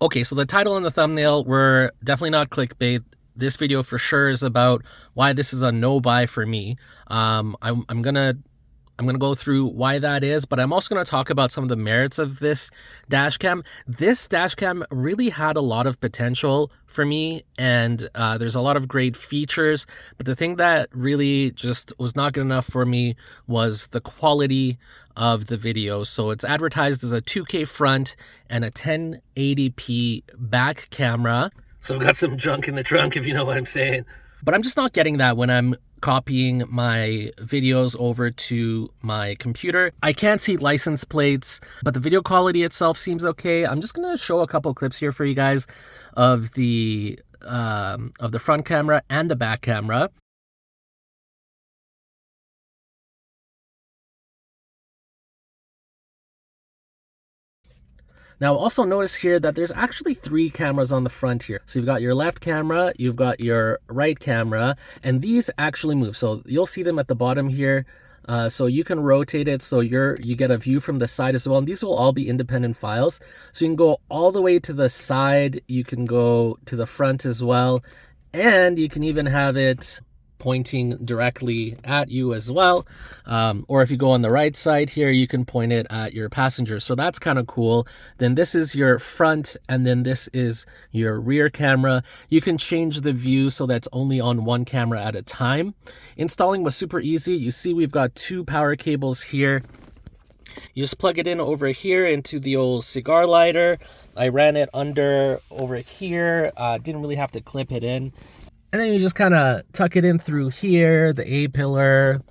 Okay, so the title and the thumbnail were definitely not clickbait. This video for sure is about why this is a no buy for me. I'm gonna go through why that is, but I'm also gonna talk about some of the merits of this dash cam. This dash cam really had a lot of potential for me, and there's a lot of great features, but the thing that really just was not good enough for me was the quality of the video. So it's advertised as a 2K front and a 1080p back camera. So got some junk in the trunk, if you know what I'm saying. But I'm just not getting that when I'm copying my videos over to my computer. I can't see license plates, but the video quality itself seems okay. I'm just gonna show a couple clips here for you guys of the front camera and the back camera. Now also notice here that there's actually 3 cameras on the front here. So you've got your left camera, you've got your right camera, and these actually move. So you'll see them at the bottom here. So you can rotate it so you get a view from the side as well. And these will all be independent files. So you can go all the way to the side, you can go to the front as well, and you can even have it pointing directly at you as well. Or if you go on the right side here, you can point it at your passenger. So that's kind of cool. Then this is your front, and then this is your rear camera. You can change the view so that's only on one camera at a time. Installing was super easy. You see we've got 2 power cables here. You just plug it in over here into the old cigar lighter. I ran it under over here. Didn't really have to clip it in. And then you just kind of tuck it in through here, the A pillar,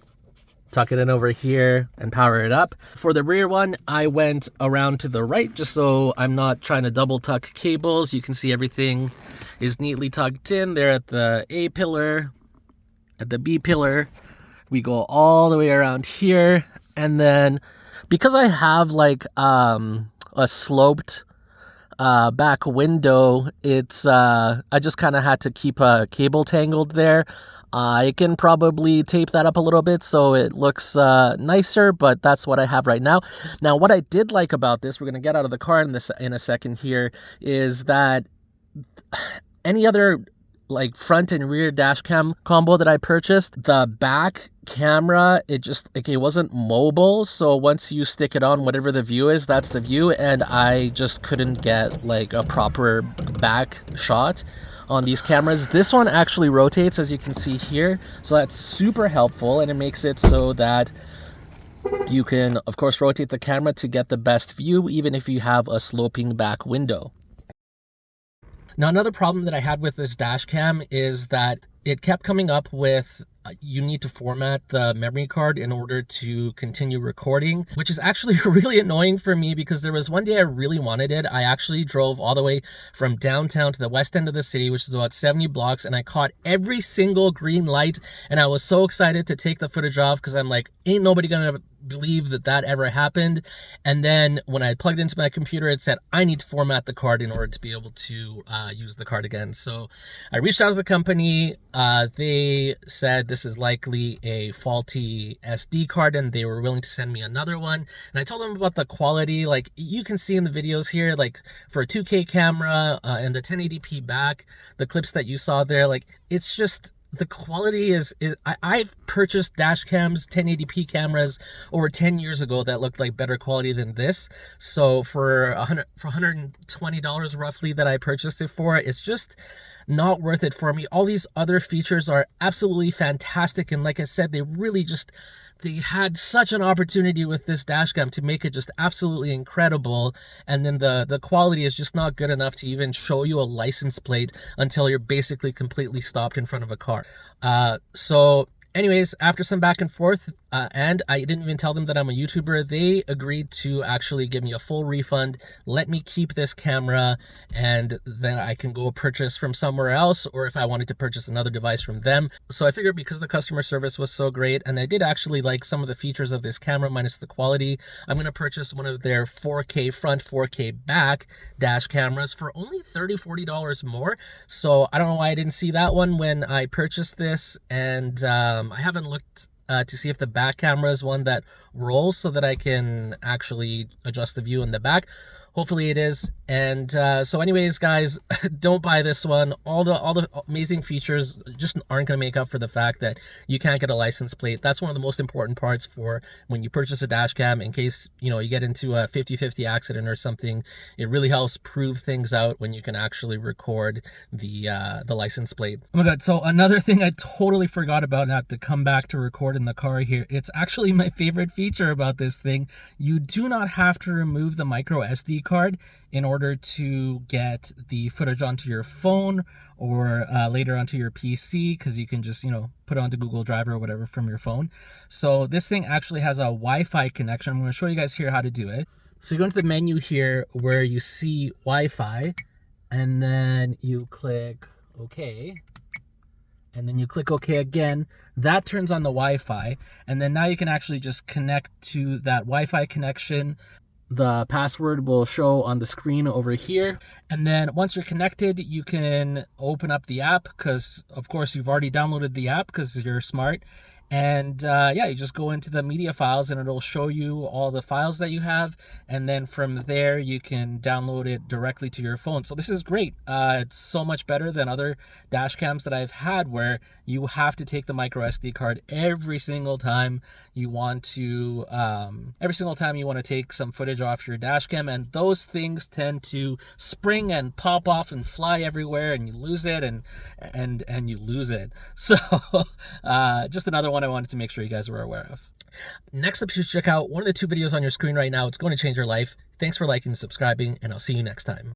tuck it in over here and power it up. For the rear one, I went around to the right just so I'm not trying to double tuck cables. You can see everything is neatly tucked in there at the A pillar, at the B pillar. We go all the way around here. And then because I have like a sloped back window, it's I just kind of had to keep a cable tangled there. I can probably tape that up a little bit so it looks nicer, but that's what I have right now. Now, what I did like about this, we're gonna get out of the car in a second here, is that any other like front and rear dash cam combo that I purchased, the back camera, it wasn't mobile. So once you stick it on, whatever the view is, that's the view. And I just couldn't get like a proper back shot on these cameras. This one actually rotates, as you can see here. So that's super helpful, and it makes it so that you can, of course, rotate the camera to get the best view, even if you have a sloping back window. Now, another problem that I had with this dash cam is that it kept coming up with you need to format the memory card in order to continue recording, which is actually really annoying for me because there was one day I really wanted it. I actually drove all the way from downtown to the west end of the city, which is about 70 blocks, and I caught every single green light, and I was so excited to take the footage off because I'm like, ain't nobody gonna believe that ever happened. And then when I plugged into my computer, it said I need to format the card in order to be able to use the card again. So I reached out to the company. They said this is likely a faulty SD card, and they were willing to send me another one. And I told them about the quality. Like you can see in the videos here, like for a 2K camera and the 1080p back, the clips that you saw there, like it's just, the quality is I've purchased dash cams, 1080p cameras over 10 years ago that looked like better quality than this. So for $120 roughly that I purchased it for, it's just not worth it for me. All these other features are absolutely fantastic, and like I said, they had such an opportunity with this dash cam to make it just absolutely incredible, and then the quality is just not good enough to even show you a license plate until you're basically completely stopped in front of a car. So anyways, after some back and forth, and I didn't even tell them that I'm a YouTuber, they agreed to actually give me a full refund, let me keep this camera, and then I can go purchase from somewhere else, or if I wanted to purchase another device from them. So I figured because the customer service was so great, and I did actually like some of the features of this camera minus the quality, I'm going to purchase one of their 4K front, 4K back dash cameras for only $30-40 more. So I don't know why I didn't see that one when I purchased this, and I haven't looked to see if the back camera is one that rolls so that I can actually adjust the view in the back. Hopefully it is. And so anyways, guys, don't buy this one. All the amazing features just aren't going to make up for the fact that you can't get a license plate. That's one of the most important parts for when you purchase a dash cam. In case, you know, you get into a 50-50 accident or something, it really helps prove things out when you can actually record the license plate. Oh my god, so another thing I totally forgot about, not to come back to record in the car here. It's actually my favorite feature about this thing. You do not have to remove the micro SD card in order to get the footage onto your phone or later onto your PC, because you can just, you know, put it onto Google Drive or whatever from your phone. So this thing actually has a Wi-Fi connection. I'm going to show you guys here how to do it. So you go into the menu here where you see Wi-Fi, and then you click OK. And then you click OK again. That turns on the Wi-Fi, and then now you can actually just connect to that Wi-Fi connection. The password will show on the screen over here. And then once you're connected, you can open up the app, because of course you've already downloaded the app because you're smart. And yeah, you just go into the media files and it'll show you all the files that you have. And then from there, you can download it directly to your phone. So this is great. It's so much better than other dash cams that I've had where you have to take the micro SD card every single time you want to, take some footage off your dash cam. And those things tend to spring and pop off and fly everywhere, and you lose it and you lose it. So just another one I wanted to make sure you guys were aware of. Next up, you should check out one of the 2 videos on your screen right now. It's going to change your life. Thanks for liking and subscribing, and I'll see you next time.